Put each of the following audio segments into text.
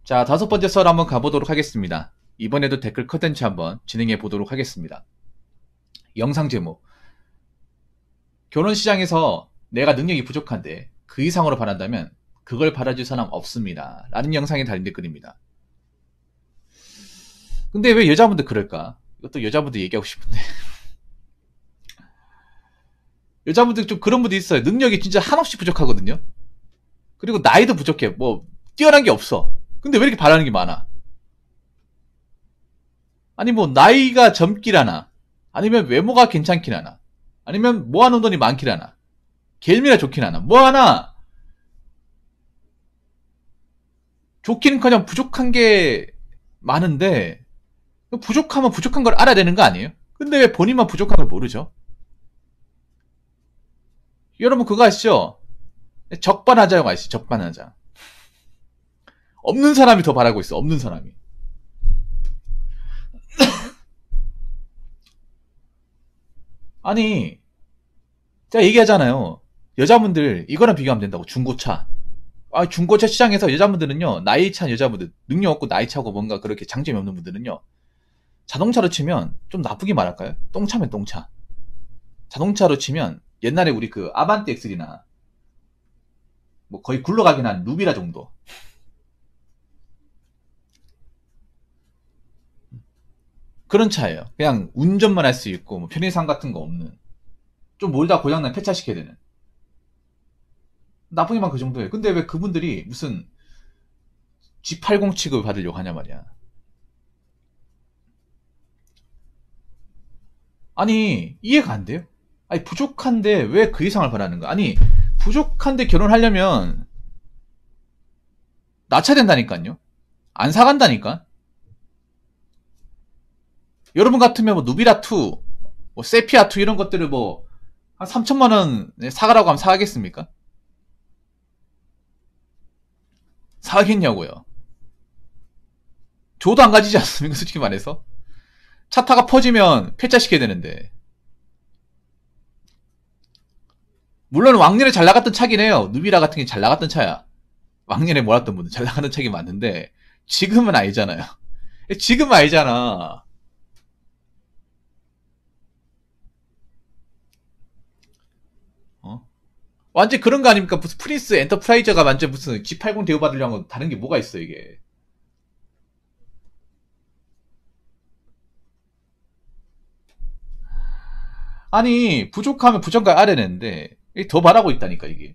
자, 다섯 번째 썰 한번 가보도록 하겠습니다. 이번에도 댓글 컨텐츠 한번 진행해 보도록 하겠습니다. 영상 제목. 결혼 시장에서 내가 능력이 부족한데 그 이상으로 바란다면 그걸 받아줄 사람 없습니다. 라는 영상에 달린 댓글입니다. 근데 왜 여자분들 그럴까? 이것도 여자분들 얘기하고 싶은데. 여자분들 좀 그런 분도 있어요. 능력이 진짜 한없이 부족하거든요. 그리고 나이도 부족해. 뭐 뛰어난 게 없어. 근데 왜 이렇게 바라는 게 많아? 아니 뭐 나이가 젊기라나, 아니면 외모가 괜찮기라나, 아니면 모아놓은 돈이 많기라나, 겔미가 좋기라나, 뭐 하나 좋기는커녕 부족한 게 많은데, 부족하면 부족한 걸 알아야 되는 거 아니에요? 근데 왜 본인만 부족한 걸 모르죠? 여러분 그거 아시죠? 적반하장이라고 아시죠? 적반하장. 없는 사람이 더 바라고 있어. 없는 사람이. 아니 제가 얘기하잖아요. 여자분들 이거랑 비교하면 된다고. 중고차. 중고차 시장에서 여자분들은요, 나이 찬 여자분들, 능력 없고 나이 차고 뭔가 그렇게 장점이 없는 분들은요, 자동차로 치면 좀 나쁘게 말할까요? 똥차면 똥차. 자동차로 치면 옛날에 우리 그 아반떼 엑셀이나 뭐 거의 굴러가긴 한 루비라 정도. 그런 차예요. 그냥 운전만 할 수 있고 뭐 편의상 같은 거 없는, 좀 몰다 고장난 폐차시켜야 되는, 나쁘게만 그 정도예요. 근데 왜 그분들이 무슨 G80 취급을 받으려고 하냐 말이야. 아니 이해가 안 돼요? 아니 부족한데 왜 그 이상을 바라는 거야? 아니 부족한데 결혼하려면 낳쳐야 된다니까요. 안 사간다니까. 여러분 같으면 뭐 누비라2, 뭐 세피아2 이런 것들을 뭐 한 3천만원 사가라고 하면 사가겠습니까? 사겠냐고요. 줘도 안 가지지 않습니까? 솔직히 말해서. 차 타가 퍼지면 폐차시켜야 되는데. 물론 왕년에 잘 나갔던 차긴 해요. 누비라 같은 게 잘 나갔던 차야. 왕년에 몰았던 분들 잘 나가는 차긴 맞는데 지금은 아니잖아요. 지금은 아니잖아. 어? 완전 그런 거 아닙니까? 무슨 프린스 엔터프라이저가 완전 무슨 G80 대우받으려고 다른 게 뭐가 있어 이게. 아니 부족하면 부족한 알아내는데 더 바라고 있다니까 이게.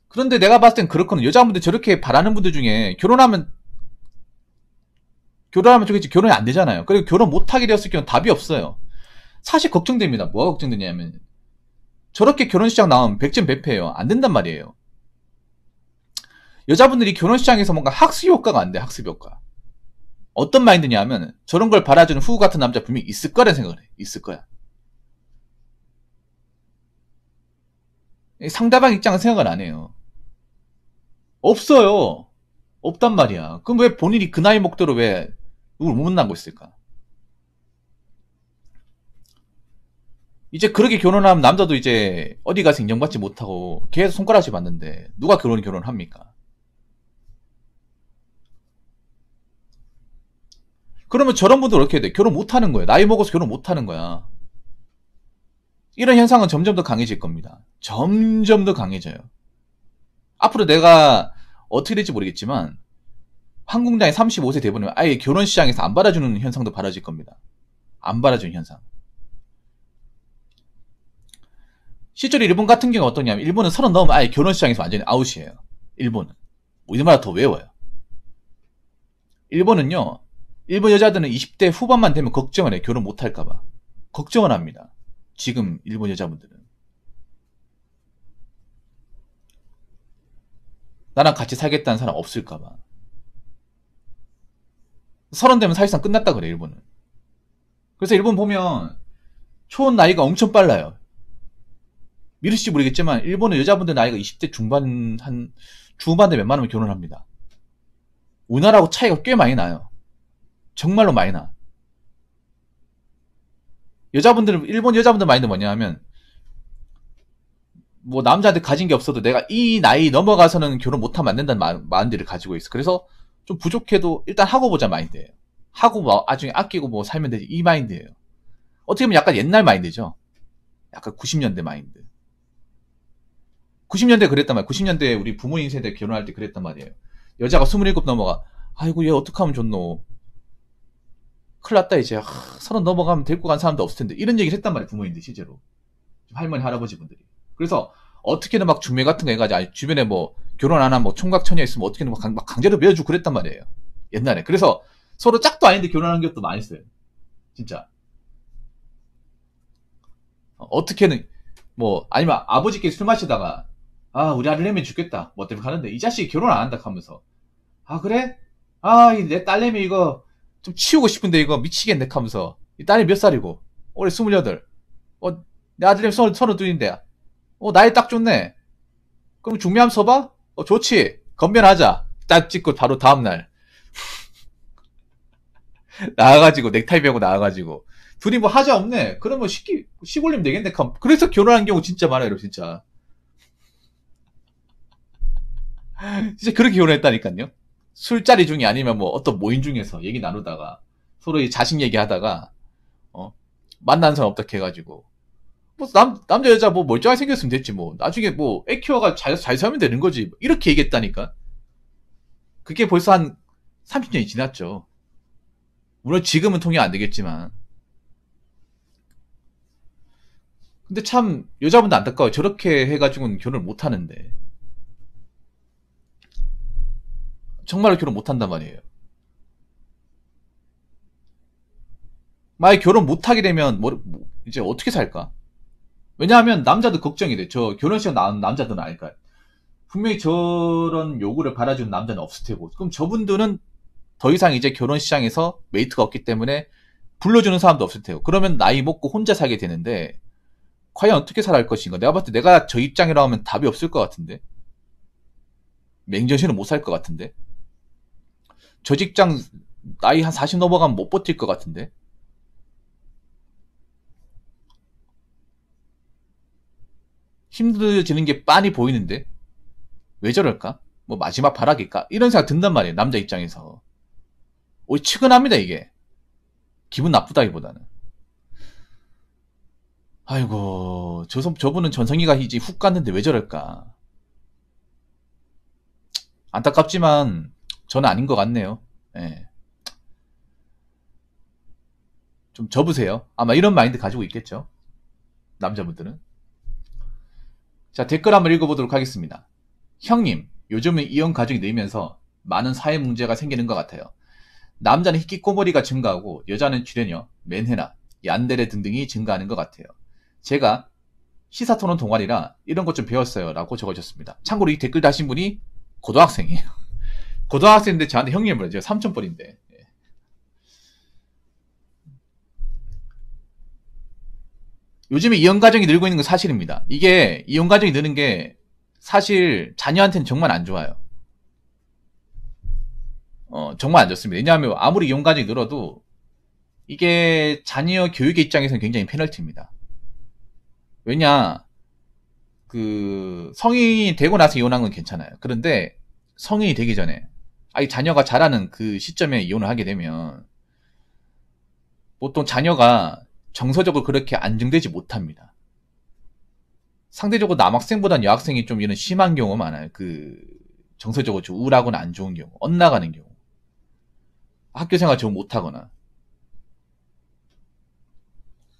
그런데 내가 봤을 땐 그렇거든. 여자분들 저렇게 바라는 분들 중에 결혼하면 저기 결혼이 안 되잖아요. 그리고 결혼 못하게 되었을 경우 답이 없어요. 사실 걱정됩니다. 뭐가 걱정되냐면 저렇게 결혼시장 나오면 백전백패예요. 안 된단 말이에요. 여자분들이 결혼시장에서 뭔가 학습 효과가 안 돼. 학습 효과. 어떤 마인드냐면 저런 걸 바라주는 후구 같은 남자 분명히 있을 거라는 생각을 해. 있을 거야. 상대방 입장은 생각을 안 해요. 없어요. 없단 말이야. 그럼 왜 본인이 그 나이 먹도록 왜 누굴 못 만나고 있을까? 이제 그렇게 결혼하면 남자도 이제 어디 가서 인정받지 못하고 계속 손가락질 받는데 누가 결혼을 합니까? 그러면 저런 분들 어떻게 돼? 결혼 못하는 거예요. 나이 먹어서 결혼 못하는 거야. 이런 현상은 점점 더 강해질 겁니다. 점점 더 강해져요. 앞으로 내가 어떻게 될지 모르겠지만 한국 나이 35세 대부분 아예 결혼 시장에서 안 받아주는 현상도 벌어질 겁니다. 안 받아주는 현상. 실제로 일본 같은 경우 어떠냐면 일본은 30 넘으면 아예 결혼 시장에서 완전히 아웃이에요. 일본은. 우리나라 더 외워요. 일본은요. 일본 여자들은 20대 후반만 되면 걱정을 해. 결혼 못할까봐. 걱정을 합니다. 지금 일본 여자분들은. 나랑 같이 살겠다는 사람 없을까봐. 30 되면 사실상 끝났다 그래 일본은. 그래서 일본 보면 초혼 나이가 엄청 빨라요. 미르실지 모르겠지만 일본은 여자분들 나이가 20대 중반 한 중반대 웬만하면 결혼합니다. 우리나라하고 차이가 꽤 많이 나요. 정말로 많이 나. 일본 여자분들 마인드 뭐냐 하면 뭐 남자한테 가진 게 없어도 내가 이 나이 넘어가서는 결혼 못하면 안 된다는 마인드를 가지고 있어. 그래서 좀 부족해도 일단 하고 보자 마인드예요. 하고 뭐 나중에 아끼고 뭐 살면 되지 이 마인드예요. 어떻게 보면 약간 옛날 마인드죠. 약간 90년대 마인드. 90년대 그랬단 말이에요. 90년대 우리 부모님 세대 결혼할 때 그랬단 말이에요. 여자가 27 넘어가. 아이고 얘 어떡하면 좋노. 큰일 났다 이제. 30 넘어가면 데리고 간 사람도 없을 텐데. 이런 얘기를 했단 말이에요. 부모님들 실제로. 할머니 할아버지 분들이. 그래서 어떻게든 막 중매 같은 거 해가지고 아니, 주변에 뭐 결혼 안 하면 뭐 총각 처녀 있으면 어떻게든 막 강제로 밀어주고 그랬단 말이에요. 옛날에. 그래서 서로 짝도 아닌데 결혼한 것도 많이 있어요. 진짜. 어떻게는 뭐 아니면 아버지끼리 술 마시다가 우리 아들내미 죽겠다 뭐 때문에 가는데 이 자식이 결혼 안 한다 하면서 그래? 내 딸내미 이거 좀 치우고 싶은데 이거 미치겠네 하면서 이 딸이 몇 살이고 올해 28 내 아들내미 32인데 나이 딱 좋네 그럼 중매함 서봐? 좋지 건면하자 딱 찍고 바로 다음날 나와가지고 넥타이 베고 나와가지고 둘이 뭐 하자 없네 그러면 시골리면 되겠네 그래서 결혼한 경우 진짜 많아요 진짜 진짜 그렇게 결혼했다니까요. 술자리 중에 아니면 뭐 어떤 모임 중에서 얘기 나누다가 서로 자식 얘기하다가 만나는 사람 없다 해가지고 뭐 남자 여자 뭐 멀쩡하게 생겼으면 됐지 뭐 나중에 뭐 애 키워가 잘 살면 되는 거지 이렇게 얘기했다니까. 그게 벌써 한 30년이 지났죠. 물론 지금은 통일 안 되겠지만 근데 참 여자분도 안타까워요. 저렇게 해가지고는 결혼을 못 하는데 정말로 결혼 못 한단 말이에요. 만약에 결혼 못 하게 되면 이제 어떻게 살까? 왜냐하면 남자도 걱정이 돼. 저 결혼식 나온 남자들은 알까요? 분명히 저런 요구를 받아주는 남자는 없을 테고 그럼 저분들은 더 이상 이제 결혼 시장에서 메이트가 없기 때문에 불러주는 사람도 없을 테고 그러면 나이 먹고 혼자 살게 되는데 과연 어떻게 살아갈 것인가? 내가 봤을 때 내가 저 입장이라 하면 답이 없을 것 같은데 맹정신은 못 살 것 같은데 저 직장 나이 한 40 넘어가면 못 버틸 것 같은데 힘들어지는 게 빤히 보이는데 왜 저럴까? 뭐 마지막 발악일까? 이런 생각 든단 말이에요. 남자 입장에서. 측은합니다 이게. 기분 나쁘다기보다는. 아이고 저분은 전성기가 이제 훅 갔는데 왜 저럴까? 안타깝지만 저는 아닌 것 같네요. 예. 좀 접으세요. 아마 이런 마인드 가지고 있겠죠. 남자분들은. 자 댓글 한번 읽어보도록 하겠습니다. 형님 요즘은 이혼 가족이 늘면서 많은 사회 문제가 생기는 것 같아요. 남자는 희귀꼬머리가 증가하고 여자는 출연료, 맨해나, 얀데레 등등이 증가하는 것 같아요. 제가 시사토론 동아리라 이런 것 좀 배웠어요 라고 적어줬습니다. 참고로 이 댓글 다신 분이 고등학생이에요. 고등학생인데 저한테 형님을 해요. 제가 삼촌뻘인데. 요즘에 이혼 가정이 늘고 있는 건 사실입니다. 이게 이혼 가정이 느는 게 사실 자녀한테는 정말 안 좋아요. 정말 안 좋습니다. 왜냐하면 아무리 이혼 가정이 늘어도 이게 자녀 교육의 입장에서는 굉장히 페널티입니다. 왜냐 성인이 되고 나서 이혼한 건 괜찮아요. 그런데 성인이 되기 전에 아니 자녀가 자라는 그 시점에 이혼을 하게 되면 보통 자녀가 정서적으로 그렇게 안정되지 못합니다. 상대적으로 남학생보다는 여학생이 좀 이런 심한 경우가 많아요. 정서적으로 좀 우울하거나 안 좋은 경우, 엇나가는 경우, 학교 생활 좀 못하거나.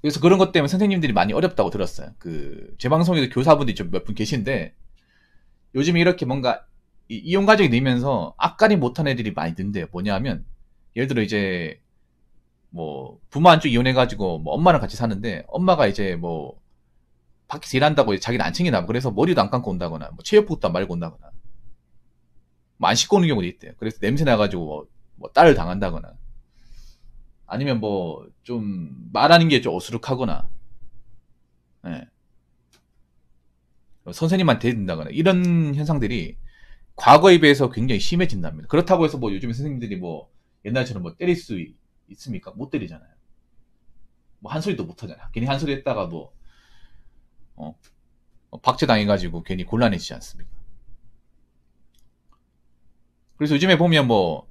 그래서 그런 것 때문에 선생님들이 많이 어렵다고 들었어요. 제 방송에도 교사분들이 좀 몇 분 계신데 요즘에 이렇게 뭔가 이혼 가족이 늘면서 앞가림 못한 애들이 많이 는데요. 뭐냐면 예를 들어 이제 뭐 부모 한쪽 이혼해가지고 뭐 엄마랑 같이 사는데 엄마가 이제 뭐 밖에서 일한다고 자기는 안 챙기나 그래서 머리도 안 감고 온다거나 뭐 체육복도 안 말고 온다거나 뭐 안 씻고 오는 경우도 있대요. 그래서 냄새 나가지고 뭐 딸을 당한다거나 아니면 뭐 좀 말하는 게 좀 어수룩하거나 예. 선생님한테 대든다거나 이런 현상들이 과거에 비해서 굉장히 심해진답니다. 그렇다고 해서 뭐 요즘 선생님들이 뭐 옛날처럼 뭐 때릴 수 있습니까? 못 때리잖아요. 뭐 한 소리도 못 하잖아요. 괜히 한 소리 했다가 뭐 박제당해가지고 괜히 곤란해지지 않습니까? 그래서 요즘에 보면 뭐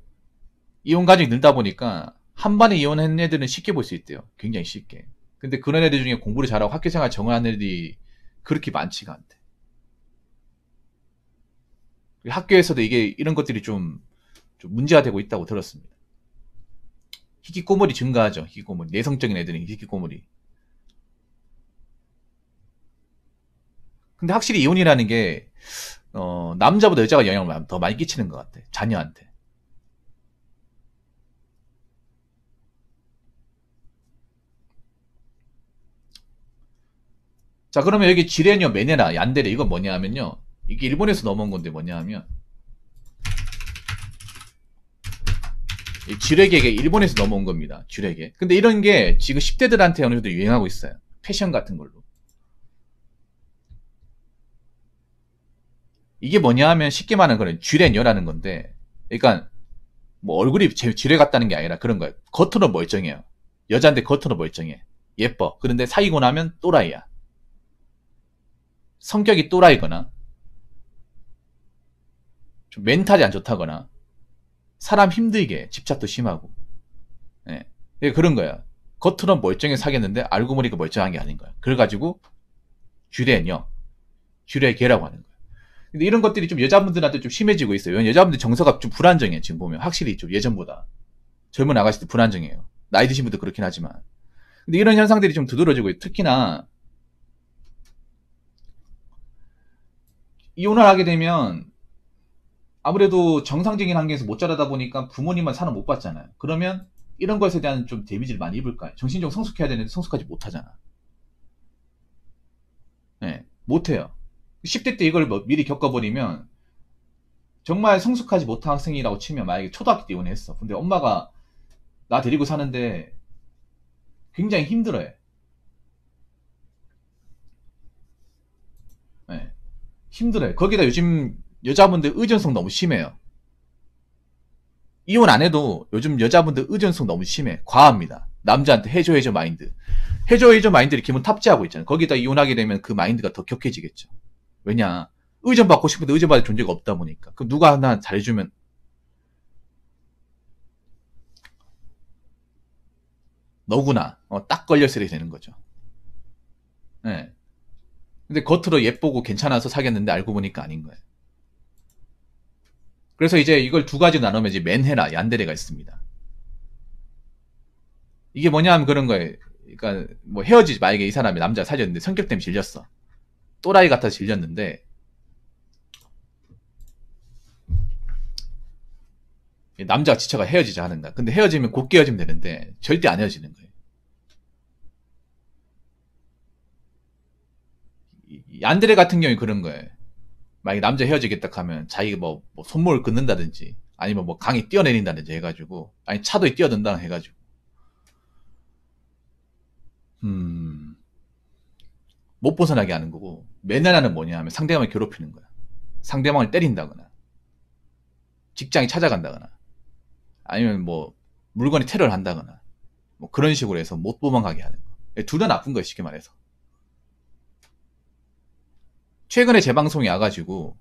이혼 가족이 늘다 보니까 한 번에 이혼한 애들은 쉽게 볼 수 있대요. 굉장히 쉽게. 근데 그런 애들 중에 공부를 잘하고 학교생활 정하는 애들이 그렇게 많지가 않대. 학교에서도 이게 이런 것들이 좀 문제가 되고 있다고 들었습니다. 희귀꼬물이 증가하죠. 희귀꼬물. 내성적인 애들은 희귀꼬물이. 근데 확실히 이혼이라는 게 남자보다 여자가 영향을 더 많이 끼치는 것 같아. 자녀한테. 자, 그러면 여기 지레뇨, 메네라, 얀데레 이건 뭐냐 하면요. 이게 일본에서 넘어온 건데 뭐냐 하면 이 쥐레게가 일본에서 넘어온 겁니다. 쥐레게. 근데 이런 게 지금 10대들한테 어느 정도 유행하고 있어요. 패션 같은 걸로. 이게 뭐냐 하면 쉽게 말하는 거는 쥐레녀라는 건데, 그러니까 뭐 얼굴이 쥐레 같다는 게 아니라 그런 거예요. 겉으로 멀쩡해요. 여자인데 겉으로 멀쩡해. 예뻐. 그런데 사귀고 나면 또라이야. 성격이 또라이거나 좀 멘탈이 안 좋다거나 사람 힘들게 해. 집착도 심하고. 예. 그런 거야. 겉으로 멀쩡해 사귀었는데 알고 보니까 멀쩡한 게 아닌 거야. 그래가지고 쥐레녀, 쥐레개라고 하는 거야. 근데 이런 것들이 좀 여자분들한테 좀 심해지고 있어요. 왜냐면 여자분들 정서가 좀 불안정해. 지금 보면 확실히 좀 예전보다 젊은 아가씨들 불안정해요. 나이 드신 분도 그렇긴 하지만. 근데 이런 현상들이 좀 두드러지고 있어요. 특히나 이혼을 하게 되면 아무래도 정상적인 환경에서 못 자라다 보니까 부모님만 사는 못 받잖아요. 그러면 이런 것에 대한 좀 데미지를 많이 입을까요? 정신적으로 성숙해야 되는데 성숙하지 못하잖아. 네, 못해요. 10대 때 이걸 뭐 미리 겪어버리면 정말 성숙하지 못한 학생이라고 치면 만약에 초등학교 때 이혼했어. 근데 엄마가 나 데리고 사는데 굉장히 힘들어해. 네, 힘들어해. 거기다 요즘 여자분들 의존성 너무 심해요. 이혼 안 해도 요즘 여자분들 의존성 너무 심해. 과합니다. 남자한테 해줘 마인드. 해줘 마인드를 기본 탑재하고 있잖아요. 거기다 이혼하게 되면 그 마인드가 더 격해지겠죠. 왜냐? 의존받고 싶은데 의존받을 존재가 없다 보니까. 그럼 누가 하나 잘해주면 너구나. 딱 걸렸어야 되는 거죠. 네. 근데 겉으로 예쁘고 괜찮아서 사귀었는데 알고 보니까 아닌 거예요. 그래서 이제 이걸 두 가지로 나누면 이제 맨헤라, 얀데레가 있습니다. 이게 뭐냐 하면 그런 거예요. 그러니까 뭐 헤어지지 만약에 이 사람이 남자 사귀었는데 성격 때문에 질렸어. 또라이 같아서 질렸는데 남자가 지쳐가 헤어지자 하는다. 근데 헤어지면 곱게 헤어지면 되는데 절대 안 헤어지는 거예요. 얀데레 같은 경우에 그런 거예요. 만약에 남자 헤어지겠다 하면 자기가 뭐 손목을 끊는다든지 아니면 뭐 강에 뛰어내린다든지 해가지고 아니 차도에 뛰어든다 해가지고 못 벗어나게 하는 거고 맨날하는 뭐냐 하면 상대방을 괴롭히는 거야. 상대방을 때린다거나 직장에 찾아간다거나 아니면 뭐 물건에 테러를 한다거나 뭐 그런 식으로 해서 못 도망가게 하는 거. 둘 다 나쁜 거예요. 쉽게 말해서. 최근에 제 방송에 와가지고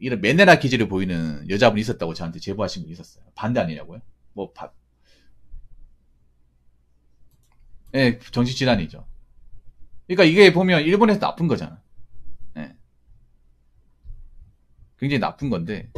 이런 메네라 기질을 보이는 여자분이 있었다고 저한테 제보하신 분이 있었어요. 반대 아니냐고요? 뭐 예, 정신질환이죠. 그러니까 이게 보면 일본에서 나쁜 거잖아. 예, 굉장히 나쁜 건데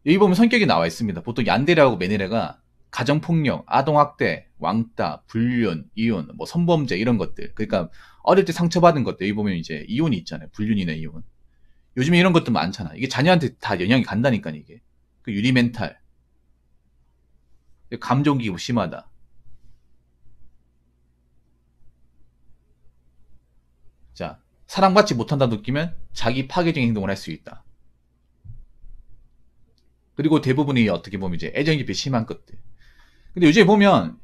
여기 보면 성격이 나와 있습니다. 보통 얀데레하고 메네레가 가정폭력, 아동학대, 왕따, 불륜, 이혼, 뭐 성범죄 이런 것들. 그러니까 어릴 때 상처받은 것들. 여기 보면 이제 이혼이 있잖아요. 불륜이나 이혼. 요즘에 이런 것도 많잖아. 이게 자녀한테 다 영향이 간다니까 이게. 그 유리 멘탈, 감정기복 심하다. 자, 사랑받지 못한다 느끼면 자기 파괴적인 행동을 할 수 있다. 그리고 대부분이 어떻게 보면 이제 애정기피 심한 것들. 근데 요즘에 보면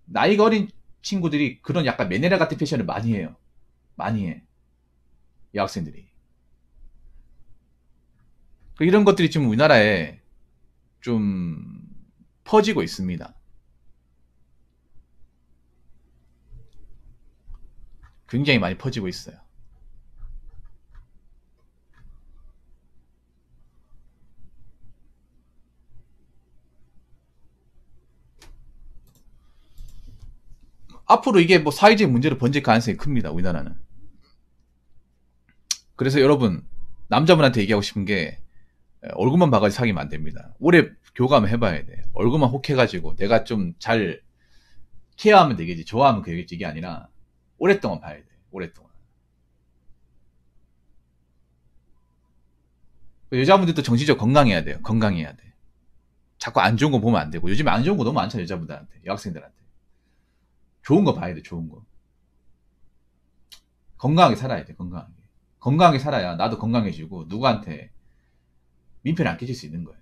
나이가 어린 친구들이 그런 약간 메네라 같은 패션을 많이 해요. 많이 해. 여학생들이. 이런 것들이 지금 우리나라에 좀 퍼지고 있습니다. 굉장히 많이 퍼지고 있어요. 앞으로 이게 뭐 사회적 문제로 번질 가능성이 큽니다. 우리나라는. 그래서 여러분, 남자분한테 얘기하고 싶은 게 얼굴만 봐가지고 사귀면 안 됩니다. 오래 교감을 해봐야 돼. 얼굴만 혹해가지고 내가 좀 잘 케어하면 되겠지, 좋아하면 되겠지, 이게 아니라 오랫동안 봐야 돼. 오랫동안. 여자분들도 정신적으로 건강해야 돼요. 건강해야 돼. 자꾸 안 좋은 거 보면 안 되고. 요즘에 안 좋은 거 너무 많잖아요. 여자분들한테, 여학생들한테. 좋은 거 봐야 돼. 좋은 거. 건강하게 살아야 돼. 건강하게. 건강하게 살아야 나도 건강해지고 누구한테 민폐를 안 끼칠 수 있는 거예요.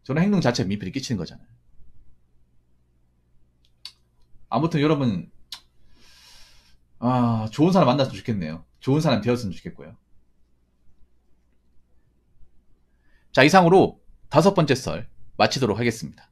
저런 행동 자체가 민폐를 끼치는 거잖아요. 아무튼 여러분, 좋은 사람 만났으면 좋겠네요. 좋은 사람 되었으면 좋겠고요. 자, 이상으로 5번째 썰 마치도록 하겠습니다.